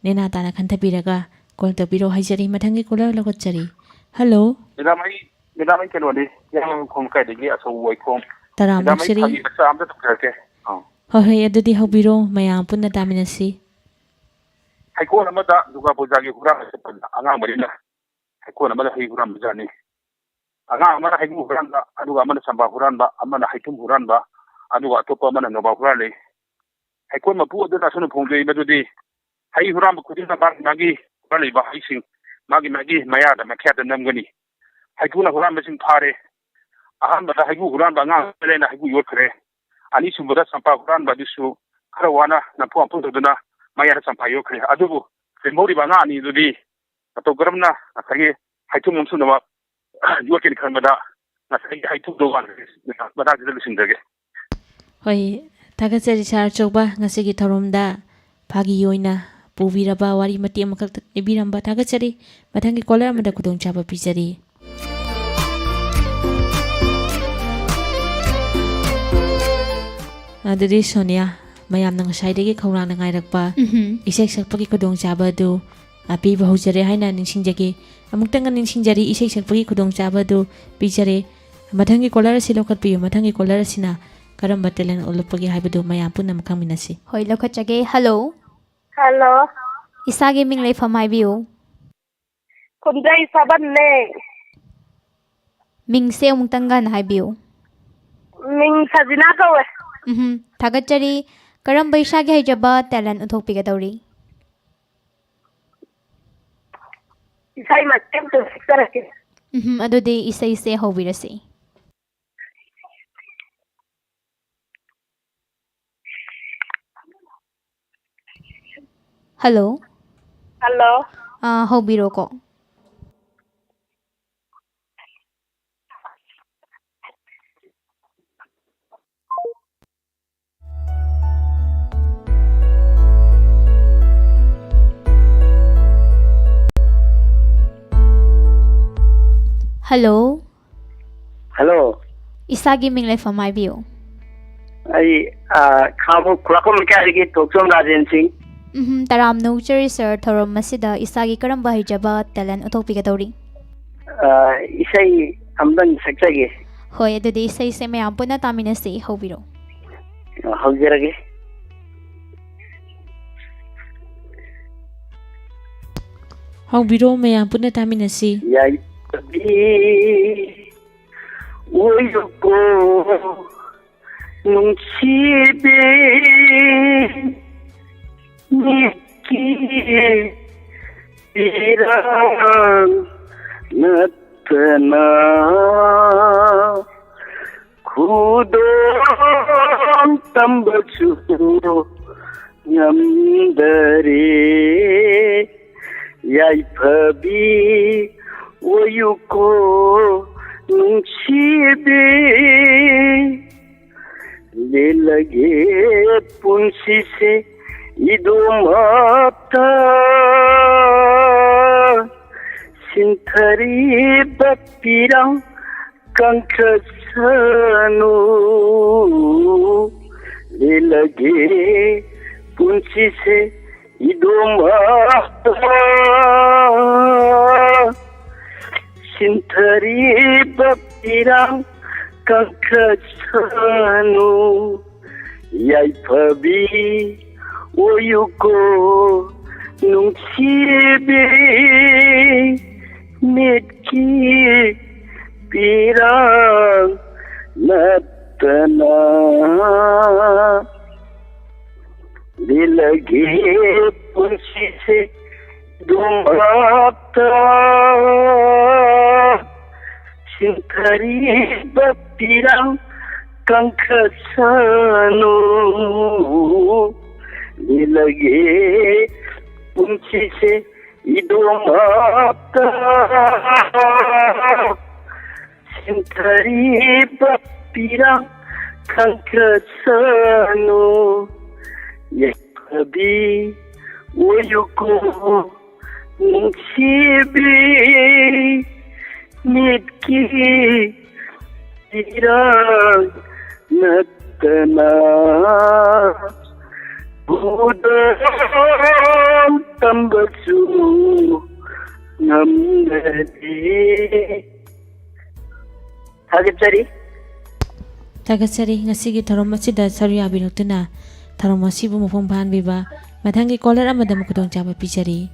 ꯅꯦꯅꯥ ꯇꯥꯅ ꯈꯟꯊꯕꯤꯔꯒ ꯀꯣꯜ ꯇꯧꯕꯤꯔꯣ ꯍꯥꯏꯖꯔꯤ ꯃꯊꯪꯒꯤ ꯀꯣꯂꯔ ꯂꯧꯈꯠꯆꯔꯤ ꯍꯜꯂꯣ ꯃꯦꯗꯥꯝ ꯑꯩ ꯀꯩꯅꯣꯅꯤ ꯌꯥꯝꯈꯣꯡ ꯀꯥꯏꯗꯒꯤ ꯑꯆꯧꯕ ꯋꯥꯏꯈꯣꯡ ꯇꯔꯥꯝ ꯃꯦꯗꯥꯝ ꯑꯩ ꯅꯛꯆꯔꯤ ꯐꯥꯒꯤ ꯃꯆꯥ ꯑꯝꯇ ꯇꯧꯖꯔꯛꯀꯦ ꯍꯣꯏ ꯍꯣꯏ ꯑꯗꯨꯗꯤ ꯍꯧꯕꯤꯔꯣ ꯃꯌꯥꯝ ꯄꯨꯟꯅ ꯇꯥꯃꯤꯟꯅꯁꯤ ꯍꯩꯀꯣꯜ ꯑꯃꯗ ꯗꯨꯔꯒꯥ ꯄꯨꯖꯥꯒꯤ ꯍꯨꯔꯥꯟꯕ ꯆꯠꯄꯗ ꯑꯉꯥꯡ ꯃꯔꯤꯅ ꯍꯩꯀꯣꯜ ꯑꯃꯗ ꯍꯩ ꯍꯨꯔꯥꯟꯕꯖꯥꯠꯅꯤ ꯑꯉꯥꯡ ꯑꯃꯅ ꯍꯩꯒꯨ ꯍꯨꯔꯥꯟꯕ ꯑꯗꯨꯒ ꯑꯃꯅ ꯆꯝꯄ꯭ꯔꯥ ꯍꯨꯔꯥꯟꯕ ꯑꯃꯅ ꯍꯩꯊꯨꯝ ꯍꯨꯔꯥꯟꯕ ꯑꯗꯨꯒ ꯑꯇꯣꯞꯄ ꯑꯃꯅ ꯅꯣꯕꯥꯞ ꯍꯨꯔꯥꯜꯂꯤ ꯍꯩꯀꯣꯜ ꯃꯄꯨ ꯑꯗꯨꯅ ꯑꯁꯨꯝꯅ ꯐꯣꯡꯗꯣꯛꯏ ꯃꯗꯨꯗꯤ ꯍꯩ ꯍꯨꯔꯥꯟꯕ ꯈꯨꯗꯤꯡꯅ ꯃꯥꯒꯤ ꯍꯨꯔꯥꯟꯂꯤꯕ ꯍꯩꯁꯤꯡ ꯃꯥꯒꯤ ꯃꯌꯥꯗ ꯃꯈ꯭ꯌꯥꯠꯇ ꯅꯝꯒꯅꯤ ꯍꯩꯀ꯭ꯔꯨꯅ ꯍꯨꯔꯥꯟꯕꯁꯤꯡ ꯐꯥꯔꯦ ꯑꯍꯥꯟꯕꯗ ꯍꯩꯒꯨ ꯍꯨꯔꯥꯟꯕ ꯑꯉꯥꯡ ꯑꯃꯅ ꯍꯩꯒꯨ ꯌꯣꯠꯈ꯭ꯔꯦ ꯑꯅꯤꯁꯨꯕꯗ ꯆꯝꯄ꯭ꯔꯥ ꯍꯨꯔꯥꯟꯕ ꯑꯗꯨꯁꯨ ꯈꯔ ꯋꯥꯅ ꯅꯝꯐꯨ ꯍꯥꯐꯨ ꯇꯧꯗꯨꯅ ꯃꯌꯥꯗ ꯆꯝꯄ꯭ꯔꯥ ꯌꯣꯠꯈ꯭ꯔꯦ ꯑꯗꯨꯕꯨ ꯂꯦꯝꯍꯧꯔꯤꯕ ꯑꯉꯥꯡ ꯑꯅꯤꯗꯨꯗꯤ ꯃꯇꯧ ꯀꯔꯝꯅ ꯉꯁꯥꯏꯒꯤ ꯍꯩꯊꯨꯝ ꯑꯃꯁꯨꯡꯅꯕ ꯌꯣꯠꯀꯦꯅ ꯈꯟꯕꯗ ꯉꯁꯥꯏꯒꯤ ꯍꯩꯊꯨꯝꯗꯣ ꯃꯇꯥꯡꯁꯤꯗ ꯂꯣꯏꯁꯤꯟꯖꯒꯦ ꯍꯣꯏ ꯊꯥꯒꯠꯆꯔꯤ ꯁꯥꯔ ꯑꯆꯧꯕ ꯉꯁꯤꯒꯤ ꯊꯧꯔꯝꯗ ꯐꯥꯒꯤ ꯑꯣꯏꯅ ꯄꯨꯕꯤꯔꯕ ꯋꯥꯔꯤ ꯃꯇꯦꯛ ꯑꯃꯈꯛꯇ ꯏꯕꯤꯔꯝꯕ ꯊꯥꯒꯠꯆꯔꯤ ꯃꯊꯪꯒꯤ ꯀꯣꯂꯔ ꯑꯃꯗ ꯈꯨꯗꯣꯡꯆꯥꯕ ꯄꯤꯖꯔꯤ ꯑꯗꯨꯗꯤ ꯁꯣꯅꯤꯌꯥ ꯃꯌꯥꯝꯅ ꯉꯁꯥꯏꯗꯒꯤ ꯈꯧꯔꯥꯡꯅ ꯉꯥꯏꯔꯛꯄ ꯏꯁꯩ ꯁꯛꯄꯒꯤ ꯈꯨꯗꯣꯡꯆꯥꯕ ꯑꯗꯨ ꯄꯤꯕ ꯍꯧꯖꯔꯦ ꯍꯥꯏꯅ ꯅꯤꯡꯁꯤꯡꯖꯒꯦ ꯑꯃꯨꯛꯇꯪꯒ ꯅꯤꯡꯁꯤꯡꯖꯔꯤ ꯏꯁꯩ ꯁꯛꯄꯒꯤ ꯈꯨꯗꯣꯡꯆꯥꯕ ꯑꯗꯨ ꯄꯤꯖꯔꯦ ꯃꯊꯪꯒꯤ ꯀꯣꯂꯔ ꯑꯁꯤ ꯂꯧꯈꯠꯄꯤꯌꯨ ꯃꯊꯪꯒꯤ ꯀꯣꯂꯔ ꯑꯁꯤꯅ ꯀꯔꯝꯕ ꯇꯦꯂꯦꯟ ꯎꯠꯂꯛꯄꯒꯦ ꯍꯥꯏꯕꯗꯨ ꯃꯌꯥꯝ ꯄꯨꯟꯅ ꯈꯪꯃꯤꯟꯅꯁꯤ ꯍꯣꯏ ꯂꯧꯈꯠꯆꯒꯦ ꯍꯜꯂꯣ ꯍꯜꯂꯣ ꯏꯁꯥꯒꯤ ꯃꯤꯡ ꯂꯩꯐꯝ ꯍꯥꯏꯕꯤꯌꯨ ꯈꯨꯝꯖꯩ ꯁꯥꯕꯟꯅꯦ ꯃꯤꯡꯁꯦ ꯑꯃꯨꯛꯇꯪ ꯉꯟꯅ ꯍꯥꯏꯕꯤꯌꯨ ꯃꯤꯡ ꯁꯖꯤꯅꯥ ꯀꯧꯋꯦ ꯊꯥꯒꯠꯆꯔꯤ ꯀꯔꯝꯕ ꯏꯁꯥꯒꯤ ꯍꯩꯖꯕ ꯇꯦꯂꯦꯟ ꯎꯠꯊꯣꯛꯄꯤꯒꯗꯧꯔꯤ ꯏꯁꯩ ꯃꯇꯦꯛ ꯑꯃꯇ ꯁꯛꯆꯔꯛꯀꯦ ꯑꯗꯨꯗꯤ ꯏꯁꯩꯁꯦ ꯍꯧꯕꯤꯔꯁꯤ ꯍꯜꯂꯣ ꯍꯜꯂꯣ ꯍꯧꯕꯤꯔꯣꯀꯣ ꯍꯜꯂꯣ ꯍꯜꯂꯣ ꯏꯁꯥꯒꯤ ꯃꯤꯡ ꯂꯩꯐꯝ ꯍꯥꯏꯕꯤꯌꯨ ꯑꯩ ꯈꯥꯡꯉꯕꯣꯛ ꯈꯨꯔꯥꯛꯐꯝ ꯂꯩꯀꯥꯏꯗꯒꯤ ꯇꯣꯛꯆꯣꯝ ꯔꯥꯖꯦꯟ ꯁꯤꯡ ꯇꯔꯥꯝ ꯅꯧꯖꯔꯤ ꯁꯥꯔ ꯊꯧꯔꯝ ꯑꯁꯤꯗ ꯏꯁꯥꯒꯤ ꯀꯔꯝꯕ ꯍꯩꯖꯕ ꯇꯦꯂꯦꯟ ꯎꯠꯊꯣꯛꯄꯤꯒꯗꯧꯔꯤ ꯏꯁꯩ ꯑꯃꯇꯪ ꯁꯛꯆꯒꯦ ꯍꯣꯏ ꯑꯗꯨꯗꯤ ꯏꯁꯩꯁꯦ ꯃꯌꯥꯝ ꯄꯨꯟꯅ ꯇꯥꯃꯤꯟꯅꯁꯤ ꯍꯧꯕꯤꯔꯣ ꯍꯧꯖꯔꯒꯦ ꯍꯧꯕꯤꯔꯣ ꯃꯌꯥꯝ ꯄꯨꯟꯅ ꯇꯥꯃꯤꯟꯅꯁꯤ ꯌꯥꯏꯐꯕꯤ ꯑꯣꯏꯌꯨꯀꯣ ꯅꯨꯡꯁꯤꯕꯤ ꯅꯤꯛꯀꯤ ꯄꯤꯔꯥꯡ ꯅꯠꯇꯅ ꯈꯨꯗꯣꯡ ꯇꯝꯕꯁꯨ ꯉꯝꯗꯔꯦ ꯌꯥꯏꯐꯕꯤ ꯑꯣꯏꯌꯨꯀꯣ ꯅꯨꯡꯁꯤꯕꯤ ꯂꯦꯜꯂꯒꯦ ꯄꯨꯟꯁꯤꯁꯦ 이도마다 신타리 밭비랑 깡크산우 릴라게 분치세 이도마다 신타리 밭비랑 깡크산우 야이파비 오유고 농치비 맺기 비랑 나타나 릴라게 분시세 도마다 신타리 밥비랑 깡카사노 릴라게 분치세 idomata sintari pirang kangkrasano yakabi uyuko nungsibi nitki irang natana budam tambasu ngamnadi hagatari Tagasari ngasigi tharom asida saru yabiruktuna tharom asibu mafong phanbiba mathangi caller amada mukudong chaba pichari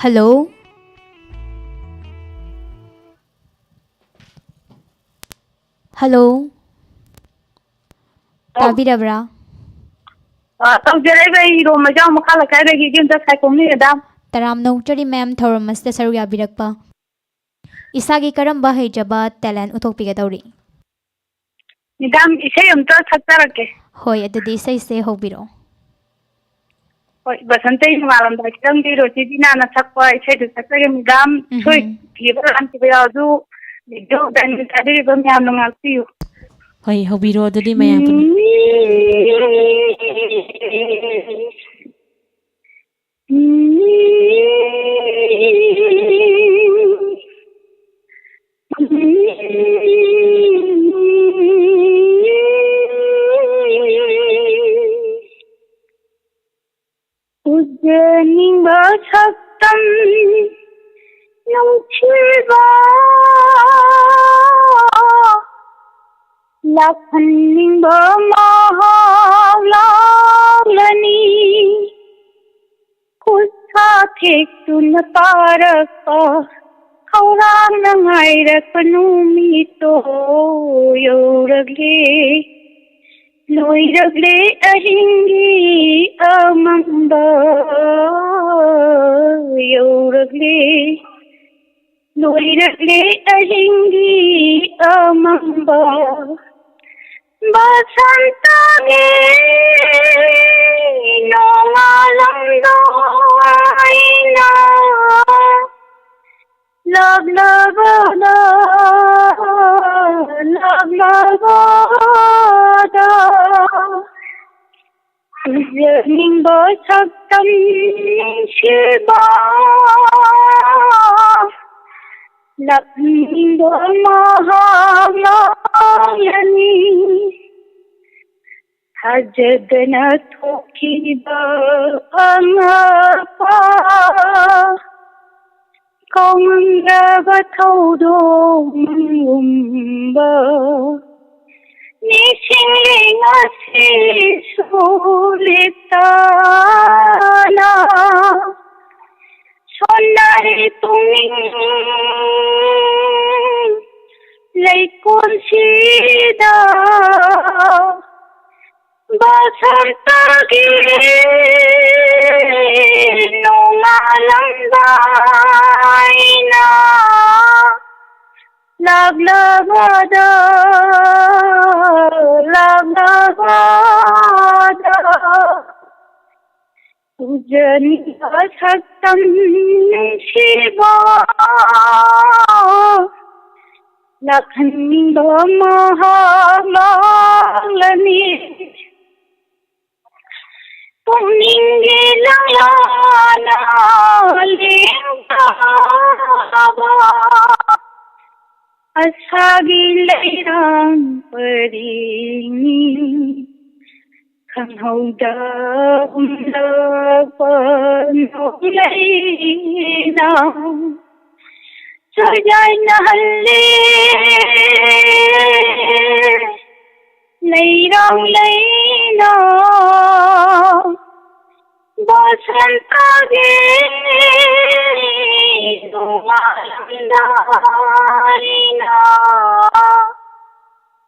Hello? Hello? Tabirabra? ꯇꯧꯖꯔꯛꯏꯕ ꯏꯔꯣ ꯃꯖꯥꯎ ꯃꯈꯥ ꯂꯩꯀꯥꯏꯗꯒꯤ ꯌꯨꯝꯗ ꯁꯥꯏꯈꯣꯝꯅꯤ madam Taram Nocturi Ma'am Thorum Master Saru Yabirakpa. Isagi Karamba Hijaba Talent Utopigatori. Madam ꯏꯁꯩ ꯑꯝꯇ ꯁꯛꯆꯔꯛꯀꯦ Hoi at the Desai say Hobiro. ꯍꯣꯏ ꯕꯁꯟꯇ ꯅꯣꯡꯉꯥꯜꯂꯝꯗꯥꯏ ꯈꯤꯇꯪꯗꯤ ꯔꯣꯖꯤꯕꯤꯅꯥꯅ ꯁꯛꯄ ꯏꯁꯩꯗꯨ ꯁꯛꯆꯒꯦ madam ꯁꯣꯏꯈꯤꯕ ꯂꯥꯟꯈꯤꯕ ꯌꯥꯎꯔꯁꯨ ꯚꯤꯗꯤꯑꯣ ꯗꯥꯏꯅꯤꯡ ꯊꯥꯕꯤꯔꯤꯕ ꯃꯌꯥꯝꯅ ꯉꯥꯛꯄꯤꯌꯨ Hoi hobiro adudi mayam pun 우전인가 삭담 영칠바 라판닝바 마하라라니 구사택둔 빠르까 카우랑낭아이라카누미또 요르글리 노이르글리 아hingi amamba 요르글리 노이르글리 아hingi amamba 바산땅에 농아람도 아이나 Love, love, love, love, Yearning birds of Shiba, Loving the Mahalayani, Hajadana Tokiba Angapa. Kongga thaudo mumba nishinga se sulitana sonare tuming laikon sida basantagi nongalamdaina love lavada tujani asaktam shiva lakhanda mahalalani Puningi langana lingkaba Asagi lairang paringi Kanghauda umlapan ulaina Sajay na hali Lairang laina Basantagi nungalamdarina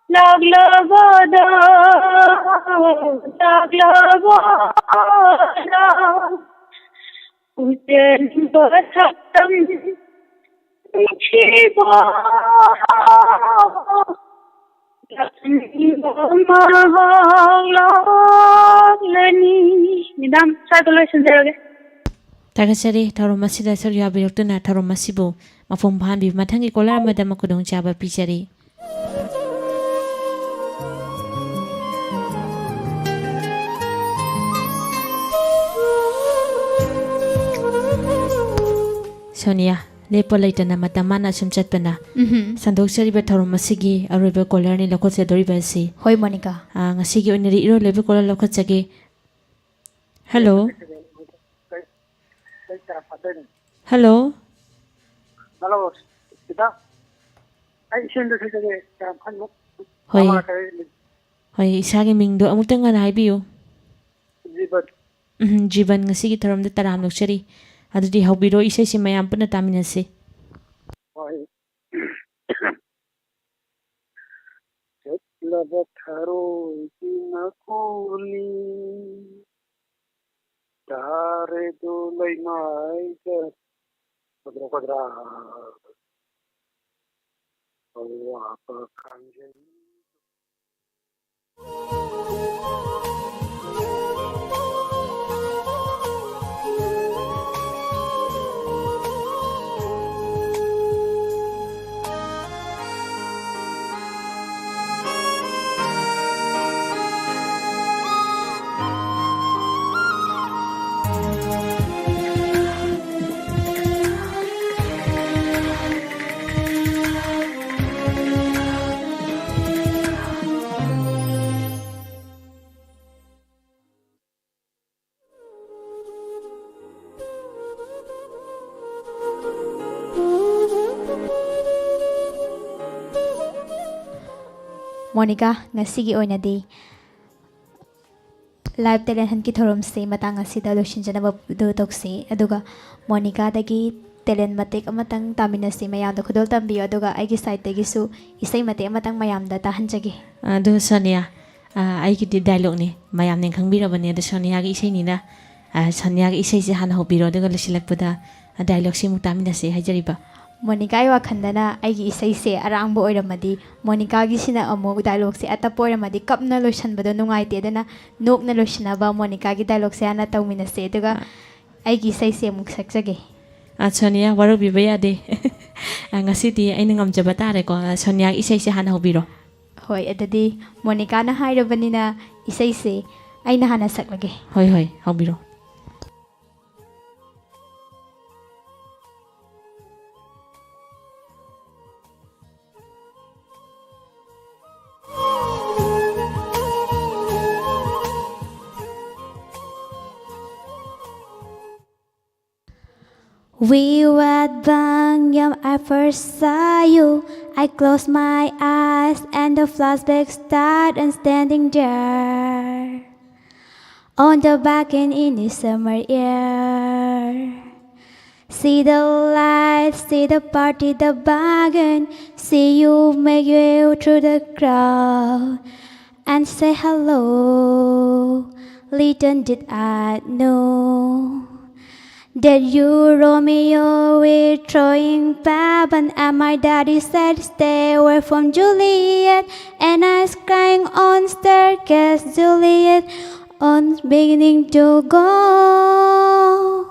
laglabada ujan basatam chiba Madam, saya tulis sendiri. Tagasari tharom masida sarya biroktuna tharom masibu mafum bhanbi mathangi kolar madam kudong chaba pichari. Sonia lepo laitana matamana sumchatpana sandok chariba tharom masigi aroiba kolar ni lakhot se doriba si Hoi Monica. ngasigi oniri iro lebe kolar lakhot chage. Hello. Hello. Hello, kita. Ay, sino sa sige, kan mo. Hoi. Hoi, isagi mingdo amutang nga naibiyo. Jibat. Jiban ngasigi tharom da taram lokchari. Adudi haubiro isai si mayam puna taminasi. Hoi. Labat haro kinakuni. Dare do lay mai ka. Quadra. Allah apa kanjen. Monica, ngasigi oinadi live talent hanki thorom se matang asida loshinjana do tokse aduga Monica dagi talent matek amatang tamina se mayam da khudol tambi aduga aigi side dagi su isai mate amatang mayam da tahanjage Do Sonia aigi di dialogue ni mayam ning khangbira bani da Sonia gi isai ni na Sonia gi isai se han hobiro daga lisilakpada dialogue si mutamina se hajariba. Monica ay wakhandana aigi isai se arangbo oiramadi Monica gi sina amo dialogue se atapo oiramadi kapna lotion bado nungaite dana nok na lotion ba Monica gi dialogue se ana tawmina se daga aigi isai se muk saksage Sonia waru biba yade ngasi di aina ngamjaba tare ko Sonia isai se han hobiro. Hoi adadi Monica na hairabanina isai se aina hana saklage. Hoi hobiro. We were bang when I first saw you. I closed my eyes and the flashback started standing there on the balcony in the summer air. See the lights, see the party, the bargain. See you make your way through the crowd and say hello. Little did I know that you Romeo were throwing Babin, and my daddy said stay away from Juliet, and I was crying on staircase Juliet on beginning to go.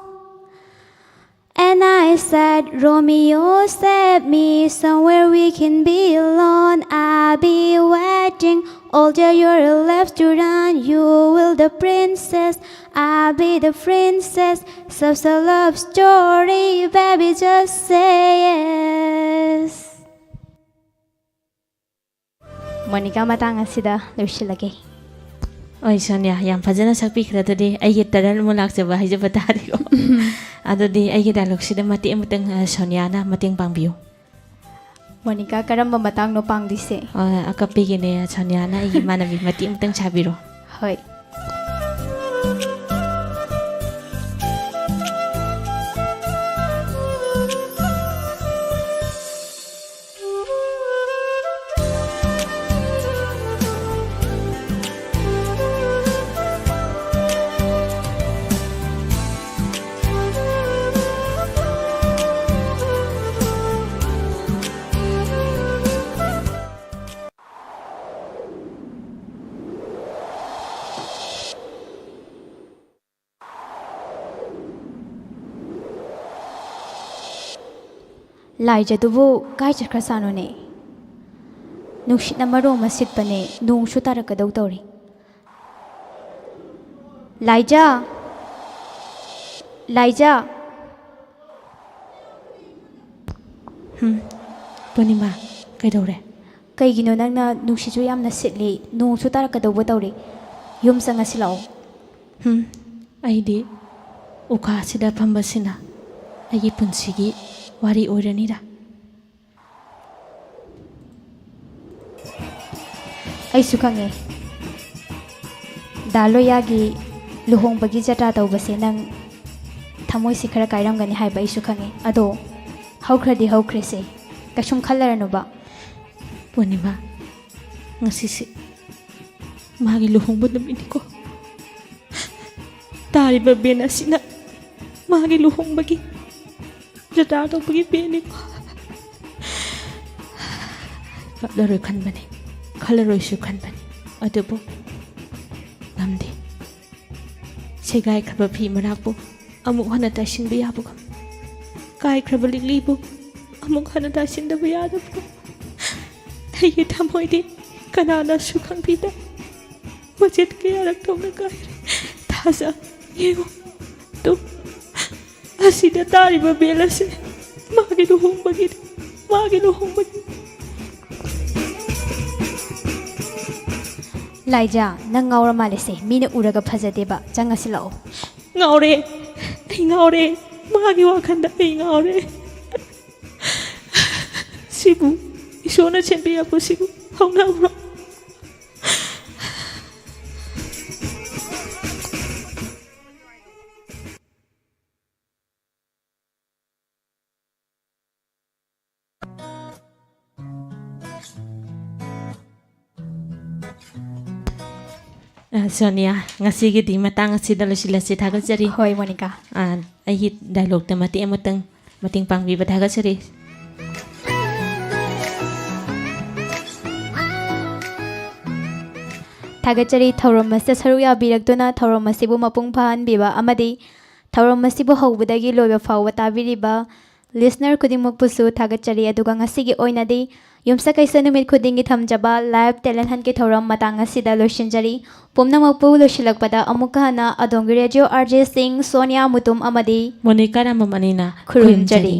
And I said, Romeo, save me somewhere we can be alone. I'll be waiting all day you're left to run. You will the princess, I'll be the princess. Such a love story, baby, just say yes. Monica matang asida lushilage. Oi Sonia, yang fajana sakpi kira tadi, ayi taran mulak coba aja batari ko. Ado di ayi dialog sida mati emuteng Sonia na mating pangbiu. Monica karamba matang no pang dise. Akapi gini Sonia na ayi mana bi mati emuteng sabiro. Hoi. ꯂꯥꯏꯖꯗꯨꯕꯨ ꯀꯥꯏ ꯆꯠꯈ꯭ꯔꯁꯥꯅꯣꯅꯦ ꯅꯨꯡꯁꯤꯠꯅ ꯃꯔꯣꯝ ꯑꯃ ꯁꯤꯠꯄꯅꯦ ꯅꯣꯡꯁꯨ ꯇꯥꯔꯛꯀꯗꯧ ꯇꯧꯔꯤ ꯂꯥꯏꯖꯥ ꯂꯥꯏꯖꯥ ꯄꯨꯔꯅꯤꯃꯥ ꯀꯩꯗꯧꯔꯦ ꯀꯩꯒꯤꯅꯣ ꯅꯪꯅ ꯅꯨꯡꯁꯤꯠꯁꯨ ꯌꯥꯝꯅ ꯁꯤꯠꯂꯤ ꯅꯣꯡꯁꯨ ꯇꯥꯔꯛꯀꯗꯧꯕ ꯇꯧꯔꯤ ꯌꯨꯝ ꯆꯪꯉꯁꯤ ꯂꯥꯛꯑꯣ ꯑꯩꯗꯤ ꯎꯈꯥꯁꯤꯗ ꯐꯝꯕꯁꯤꯅ ꯑꯩꯒꯤ ꯄꯨꯟꯁꯤꯒꯤ ꯋꯥꯔꯤ ꯑꯣꯏꯔꯅꯤꯗ ꯑꯩꯁꯨ ꯈꯪꯉꯦ ꯗꯥ ꯂꯣꯌꯥꯒꯤ ꯂꯨꯍꯣꯡꯕꯒꯤ ꯖꯇ꯭ꯔꯥ ꯇꯧꯕꯁꯦ ꯅꯪ ꯊꯃꯣꯏꯁꯤ ꯈꯔ ꯀꯥꯏꯔꯝꯒꯅꯤ ꯍꯥꯏꯕ ꯑꯩꯁꯨ ꯈꯪꯉꯦ ꯑꯗꯣ ꯍꯧꯈ꯭ꯔꯗꯤ ꯍꯧꯈ꯭ꯔꯦꯁꯦ ꯀꯩꯁꯨꯝ ꯈꯜꯂꯔꯅꯨꯕ ꯄꯨꯔꯅꯤꯃꯥ ꯉꯁꯤꯁꯤ ꯃꯥꯒꯤ ꯂꯨꯍꯣꯡꯕ ꯅꯨꯃꯤꯠꯅꯤꯀꯣ ꯇꯥꯔꯤꯕ ꯕꯦꯟ ꯑꯁꯤꯅ ꯃꯥꯒꯤ ꯂꯨꯍꯣꯡꯕꯒꯤ ꯖꯇ꯭ꯔꯥ ꯇꯧꯕꯒꯤ ꯕꯦꯟꯅꯤꯀꯣ ꯀꯞꯂꯔꯣꯏ ꯈꯟꯕꯅꯤ ꯈꯜꯂꯔꯣꯏꯁꯨ ꯈꯟꯕꯅꯤ ꯑꯗꯨꯕꯨ ꯉꯝꯗꯦ ꯁꯦꯒꯥꯏꯈ꯭ꯔꯕ ꯐꯤ ꯃꯔꯥꯛꯄꯨ ꯑꯃꯨꯛ ꯍꯟꯅ ꯇꯥꯏꯁꯤꯟꯕ ꯌꯥꯕꯒꯨꯝ ꯀꯥꯏꯈ꯭ꯔꯕ ꯂꯤꯛꯂꯤꯕꯨ ꯑꯃꯨꯛ ꯍꯟꯅ ꯇꯥꯏꯁꯤꯟꯗꯕ ꯌꯥꯗꯕꯒꯨꯝ ꯑꯩꯒꯤ ꯊꯃꯣꯏꯗꯤ ꯀꯅꯥꯅꯁꯨ ꯈꯪꯕꯤꯗꯦ ꯋꯥꯆꯦꯠ ꯀꯌꯥꯔꯛ ꯊꯣꯛꯅ ꯀꯥꯏꯔꯦ ꯊꯥꯖ ꯌꯦꯡꯉꯨ ꯇꯨ ꯑꯁꯤꯗ ꯇꯥꯔꯤꯕ ꯕꯦꯜ ꯑꯁꯤ ꯃꯥꯒꯤ ꯂꯨꯍꯣꯡꯕꯒꯤꯅꯤ ꯃꯥꯒꯤ ꯂꯨꯍꯣꯡꯕꯒꯤ ꯂꯥꯏꯖꯥ ꯅꯪ ꯉꯥꯎꯔ ꯃꯥꯜꯂꯦꯁꯦ ꯃꯤꯅ ꯎꯔꯒ ꯐꯖꯗꯦꯕ ꯆꯪꯉꯁꯤ ꯂꯥꯛꯑꯣ ꯉꯥꯎꯔꯦ ꯑꯩ ꯉꯥꯎꯔꯦ ꯃꯥꯒꯤ ꯋꯥꯈꯜꯗ ꯑꯩ ꯉꯥꯎꯔꯦ ꯁꯤꯕꯨ ꯏꯁꯣꯔꯅ ꯁꯦꯝꯕꯤꯔꯛꯄꯁꯤꯕꯨ ꯍꯧꯅꯕ꯭ꯔꯣ Sonia, ngasigidi matang asida losilasi thagatsari. ꯍꯣꯏ ꯃꯣꯅꯤꯀꯥ ꯑꯩꯒꯤ ꯗꯥꯏꯂꯣꯛꯇ ꯃꯇꯦꯛ ꯑꯃꯇꯪ ꯃꯇꯦꯡ ꯄꯥꯡꯕꯤꯕ ꯊꯥꯒꯠꯆꯔꯤ. ꯊꯥꯒꯠꯆꯔꯤ ꯊꯧꯔꯝ ꯑꯁꯤꯗ ꯁꯔꯨꯛ ꯌꯥꯕꯤꯔꯛꯇꯨꯅ ꯊꯧꯔꯝ ꯑꯁꯤꯕꯨ ꯃꯄꯨꯡ ꯐꯥꯍꯟꯕꯤꯕ ꯑꯃꯗꯤ ꯊꯧꯔꯝ ꯑꯁꯤꯕꯨ ꯍꯧꯕꯗꯒꯤ ꯂꯣꯏꯕ ꯐꯥꯎꯕ ꯇꯥꯕꯤꯔꯤꯕ ꯂꯤꯁꯅꯔ ꯈꯨꯗꯤꯡꯃꯛꯄꯨꯁꯨ ꯊꯥꯒꯠꯆꯔꯤ ꯑꯗꯨꯒ ꯉꯁꯤꯒꯤ ꯑꯣꯏꯅꯗꯤ ꯌꯨꯝꯁꯀꯩꯁ ꯅꯨꯃꯤꯠ ꯈꯨꯗꯤꯡꯒꯤ ꯊꯝꯖꯕ ꯂꯥꯏꯚ ꯇꯦꯂꯦꯟ ꯍꯟꯠꯀꯤ ꯊꯧꯔꯝ ꯃꯇꯥꯡ ꯑꯁꯤꯗ ꯂꯣꯏꯁꯤꯟꯖꯔꯤ ꯄꯨꯝꯅꯃꯛꯄꯨ ꯂꯣꯏꯁꯤꯜꯂꯛꯄꯗ ꯑꯃꯨꯛꯀ ꯍꯟꯅ ꯑꯗꯣꯝꯒꯤ ꯔꯦꯗꯤꯑꯣ RJ ꯁꯤꯡ ꯁꯣꯅꯤꯌꯥ ꯃꯨꯇꯨꯝ ꯑꯃꯗꯤ ꯃꯣꯅꯤꯀꯥ ꯔꯥꯃꯃꯅꯤꯅ ꯈꯨꯔꯨꯝꯖꯔꯤ